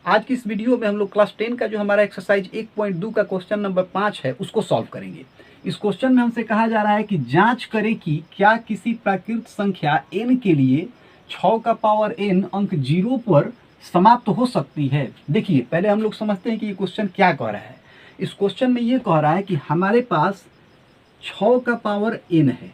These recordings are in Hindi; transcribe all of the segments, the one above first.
आज की इस वीडियो में हम लोग क्लास 10 का जो हमारा एक्सरसाइज 1.2 का क्वेश्चन नंबर 5 है उसको सॉल्व करेंगे। इस क्वेश्चन में हमसे कहा जा रहा है कि जांच करें कि क्या किसी प्राकृत संख्या n के लिए 6 का पावर n अंक 0 पर समाप्त हो सकती है। देखिए पहले हम लोग समझते हैं कि ये क्वेश्चन क्या कह रहा है। इस क्वेश्चन में ये कह रहा है कि हमारे पास 6 का पावर n है।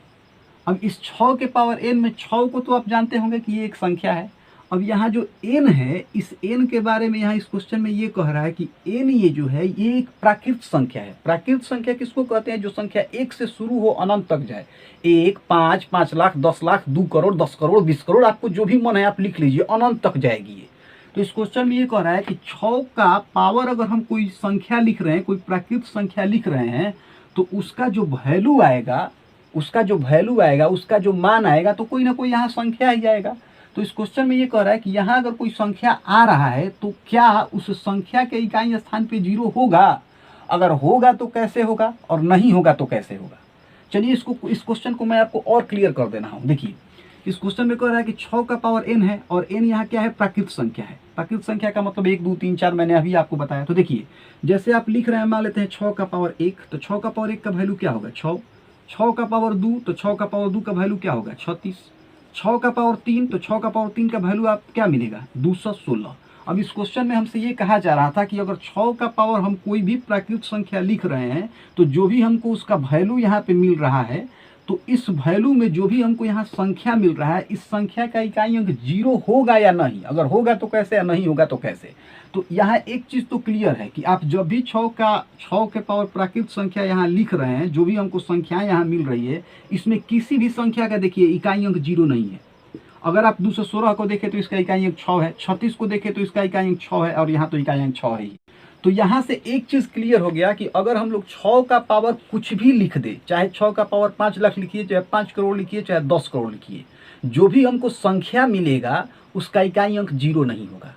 अब इस 6 के पावर n में 6 को तो आप जानते होंगे कि ये एक संख्या है। अब यहाँ जो n है, इस n के बारे में यहाँ इस क्वेश्चन में ये कह रहा है कि n ये जो है ये एक प्राकृत संख्या है। प्राकृत संख्या किसको कहते हैं? जो संख्या 1 से शुरू हो अनंत तक जाए। 1, 5, 5 लाख, 10 लाख, 2 करोड़, 10 करोड़, 20 करोड़, आपको जो भी मन है आप लिख लीजिए, अनंत तक जाएगी ये। तो इस क्वेश्चन में ये कह रहा है कि 6 का पावर अगर हम कोई संख्या लिख रहे हैं, कोई प्राकृत संख्या लिख रहे हैं, तो उसका जो वैल्यू आएगा, उसका जो मान आएगा, तो कोई ना कोई यहाँ संख्या ही आएगा। तो इस क्वेश्चन में ये कह रहा है कि यहाँ अगर कोई संख्या आ रहा है तो क्या उस संख्या के इकाई स्थान पे 0 होगा? अगर होगा तो कैसे होगा, और नहीं होगा तो कैसे होगा? चलिए इस क्वेश्चन को मैं आपको और क्लियर कर देना हूँ। देखिए इस क्वेश्चन में कह रहा है कि 6 का पावर n है, और n यहाँ क्या है? प्राकृत संख्या है। प्राकृत संख्या का मतलब 1, 2, 3, 4 मैंने अभी आपको बताया। तो देखिए जैसे आप लिख रहे हैं, मान लेते हैं 6 का पावर 1, तो 6 का पावर 1 का वैल्यू क्या होगा? 6। 6 का पावर 2, तो 6 का पावर 2 का वैल्यू क्या होगा? 36। 6 का पावर 3, तो 6 का पावर 3 का वैल्यू आप क्या मिलेगा? 216। अब इस क्वेश्चन में हमसे ये कहा जा रहा था कि अगर 6 का पावर हम कोई भी प्राकृत संख्या लिख रहे हैं, तो जो भी हमको उसका वैल्यू यहाँ पे मिल रहा है, तो इस वैल्यू में जो भी हमको यहाँ संख्या मिल रहा है, इस संख्या का इकाई अंक 0 होगा या नहीं? अगर होगा तो कैसे, या नहीं होगा तो कैसे? तो यहाँ एक चीज तो क्लियर है कि आप जब भी 6 के पावर प्राकृत संख्या यहाँ लिख रहे हैं, जो भी हमको संख्याएं यहाँ मिल रही है, इसमें किसी भी संख्या का देखिए इकाई अंक 0 नहीं है। अगर आप 216 को देखें तो इसका इकाई अंक 6 है, 36 को देखें तो इसका इकाई अंक 6 है, और यहाँ तो इकाई अंक 6 है ही। तो यहाँ से एक चीज क्लियर हो गया कि अगर हम लोग 6 का पावर कुछ भी लिख दे, चाहे 6 का पावर 5 लाख लिखिए, चाहे 5 करोड़ लिखिए, चाहे 10 करोड़ लिखिए, जो भी हमको संख्या मिलेगा उसका इकाई अंक 0 नहीं होगा।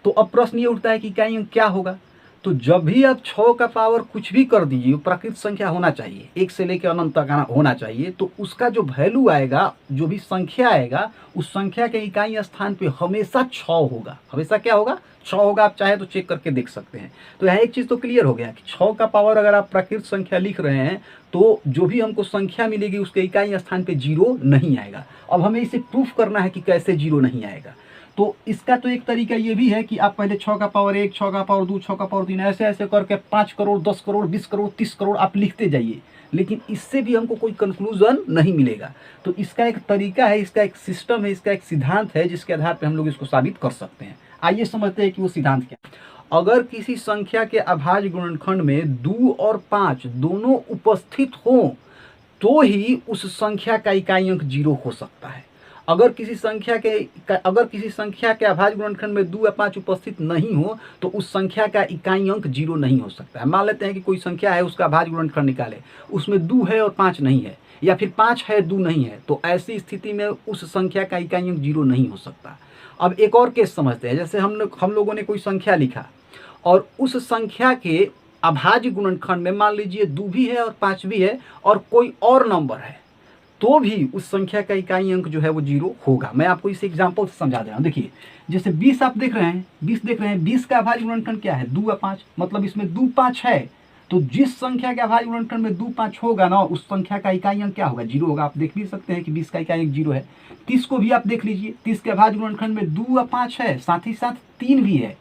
तो अब प्रश्न ये उठता है कि इकाई अंक क्या होगा? तो जब भी आप 6 का पावर कुछ भी कर दीजिए, प्राकृत संख्या होना चाहिए, 1 से लेकर अनंत तक होना चाहिए, तो उसका जो वैल्यू आएगा, जो भी संख्या आएगा, उस संख्या के इकाई स्थान पे हमेशा 6 होगा। हमेशा क्या होगा? 6 होगा। आप चाहे तो चेक करके देख सकते हैं। तो यहाँ एक चीज तो क्लियर हो गया कि 6 का पावर अगर आप प्राकृत संख्या लिख रहे हैं, तो जो भी हमको संख्या मिलेगी उसके इकाई स्थान पे 0 नहीं आएगा। अब हमें इसे प्रूफ करना है कि कैसे 0 नहीं आएगा। तो इसका तो एक तरीका ये भी है कि आप पहले 6 का पावर 1, 6 का पावर 2, 6 का पावर 3, ऐसे ऐसे करके 5 करोड़, 10 करोड़, 20 करोड़, 30 करोड़ आप लिखते जाइए, लेकिन इससे भी हमको कोई कंक्लूजन नहीं मिलेगा। तो इसका एक तरीका है, इसका एक सिस्टम है, इसका एक सिद्धांत है, जिसके आधार पर हम लोग इसको साबित कर सकते हैं। आइए समझते हैं कि वो सिद्धांत क्या है। अगर किसी संख्या के अभाज्य गुणनखंड में 2 और 5 दोनों उपस्थित हों, तो ही उस संख्या का इकाई अंक 0 हो सकता है। अगर किसी संख्या के अभाज्य गुणनखंड में 2 या 5 उपस्थित नहीं हो, तो उस संख्या का इकाई अंक 0 नहीं हो सकता है। मान लेते हैं कि कोई संख्या है, उसका अभाज्य गुणनखंड निकाले, उसमें 2 है और 5 नहीं है, या फिर 5 है 2 नहीं है, तो ऐसी स्थिति में उस संख्या का इकाई अंक 0 नहीं हो सकता। अब एक और केस समझते हैं। जैसे हम लोगों ने कोई संख्या लिखा, और उस संख्या के अभाज्य गुणनखंड में मान लीजिए 2 भी है और 5 भी है, और कोई और नंबर है, तो भी उस संख्या का इकाई अंक जो है वो 0 होगा। मैं आपको इस एग्जांपल से समझा दे रहा हूँ। देखिए जैसे 20 आप देख रहे हैं, 20 का अभाज्य गुणनखंड क्या है? 2 या 5, मतलब इसमें 2, 5 है। तो जिस संख्या के अभाज्य गुणनखंड में 2, 5 होगा ना, उस संख्या का इकाई अंक क्या होगा? 0 होगा। आप देख भी सकते हैं कि 20 का इकाई अंक 0 है। 30 को भी आप देख लीजिए, 30 के अभाज्य गुणनखंड में 2 या 5 है, साथ ही साथ 3 भी है।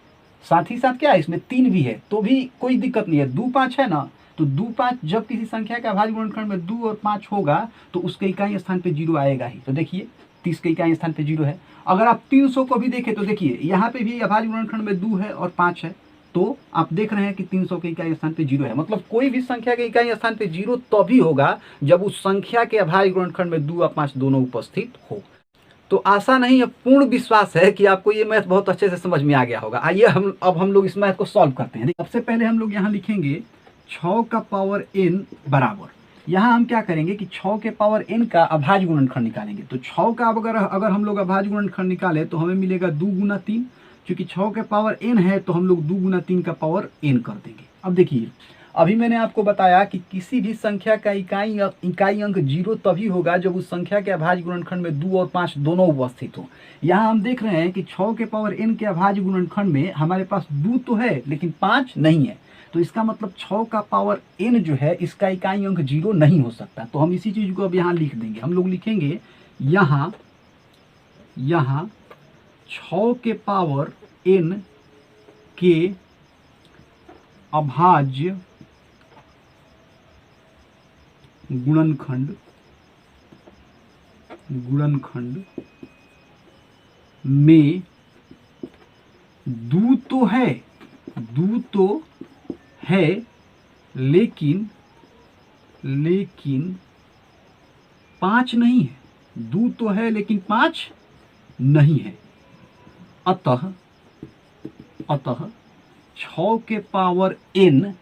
साथ ही साथ क्या है? इसमें 3 भी है, तो भी कोई दिक्कत नहीं है। 2, 5 है ना, तो 2, 5 जब किसी संख्या का अभाज्य गुणनखंड में 2 और 5 होगा, तो उसके इकाई स्थान पे 0 आएगा ही। तो देखिए 30 के इकाई स्थान पे 0 है। अगर आप 300 को भी देखें तो देखिए यहाँ पे भी अभाज्य गुणनखंड में 2 है और 5 है, तो आप देख रहे हैं कि 300 के इकाई स्थान पे 0 है। मतलब कोई भी संख्या के इकाई स्थान पे 0 तभी होगा जब उस संख्या के अभाज्य गुणनखंड में 2 और 5 दोनों उपस्थित हो। तो आशा नहीं है, पूर्ण विश्वास है कि आपको ये मैथ बहुत अच्छे से समझ में आ गया होगा। आइए हम लोग इस मैथ को सॉल्व करते हैं। सबसे पहले हम लोग यहाँ लिखेंगे 6 का पावर n बराबर, यहाँ हम क्या करेंगे कि 6 के पावर n का अभाज्य गुणनखंड निकालेंगे। तो 6 का अगर हम लोग अभाज्य गुणनखंड निकालें तो हमें मिलेगा 2 गुना 3, क्योंकि 6 के पावर n है तो हम लोग 2 गुना 3 का पावर n कर देंगे। अब देखिए अभी मैंने आपको बताया कि किसी भी संख्या का इकाई अंक 0 तभी होगा जब उस संख्या के अभाज्य गुणनखंड में 2 और 5 दोनों उपस्थित हो। यहाँ हम देख रहे हैं कि 6 के पावर n के अभाज्य गुणनखंड में हमारे पास 2 तो है लेकिन 5 नहीं है, तो इसका मतलब 6 का पावर n जो है इसका इकाई अंक 0 नहीं हो सकता। तो हम इसी चीज को अब यहाँ लिख देंगे। हम लोग लिखेंगे यहाँ 6 के पावर n के अभाज्य गुणनखंड में 2 तो है लेकिन 5 नहीं है। 2 तो है लेकिन 5 नहीं है। अतः 6 के पावर n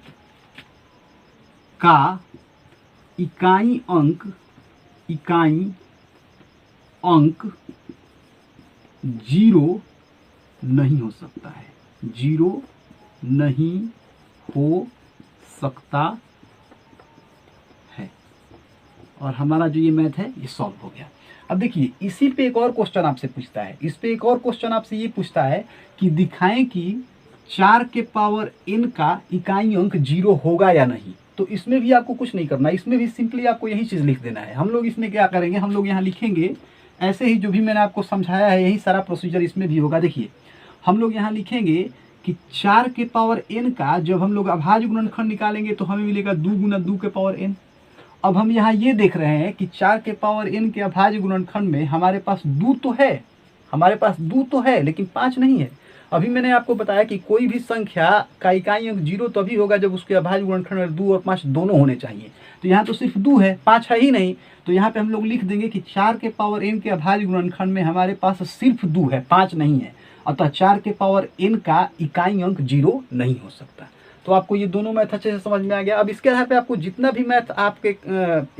का इकाई अंक 0 नहीं हो सकता है, 0 नहीं हो सकता है। और हमारा जो ये मैथ है ये सॉल्व हो गया। अब देखिए इसी पे एक और क्वेश्चन आपसे पूछता है। इस पे एक और क्वेश्चन आपसे ये पूछता है कि दिखाएं कि 4 के पावर n का इकाई अंक 0 होगा या नहीं। तो इसमें भी आपको कुछ नहीं करना, इसमें भी सिंपली आपको यही चीज लिख देना है। हम लोग इसमें क्या करेंगे, हम लोग यहाँ लिखेंगे ऐसे ही जो भी मैंने आपको समझाया है यही सारा प्रोसीजर इसमें भी होगा। देखिए हम लोग यहाँ लिखेंगे कि 4 के पावर n का जब हम लोग अभाज्य गुणनखंड निकालेंगे तो हमें मिलेगा 2 गुना 2 के पावर n। अब हम यहाँ ये देख रहे हैं कि 4 के पावर n के अभाज्य गुणनखंड में हमारे पास 2 तो है लेकिन 5 नहीं है। अभी मैंने आपको बताया कि कोई भी संख्या का इकाई अंक 0 तभी होगा जब उसके अभाज्य गुणनखंड में 2 और 5 दोनों होने चाहिए। तो यहाँ तो सिर्फ 2 है, 5 है ही नहीं। तो यहाँ पे हम लोग लिख देंगे कि 4 के पावर n के अभाज्य गुणनखंड में हमारे पास सिर्फ 2 है, 5 नहीं है। अतः 4 के पावर n का इकाई अंक 0 नहीं हो सकता। तो आपको ये दोनों मैथ अच्छे से समझ में आ गया। अब इसके आधार पे आपको जितना भी मैथ आपके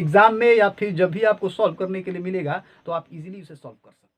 एग्जाम में या फिर जब भी आपको सॉल्व करने के लिए मिलेगा तो आप इजीली उसे सॉल्व कर सकते हैं।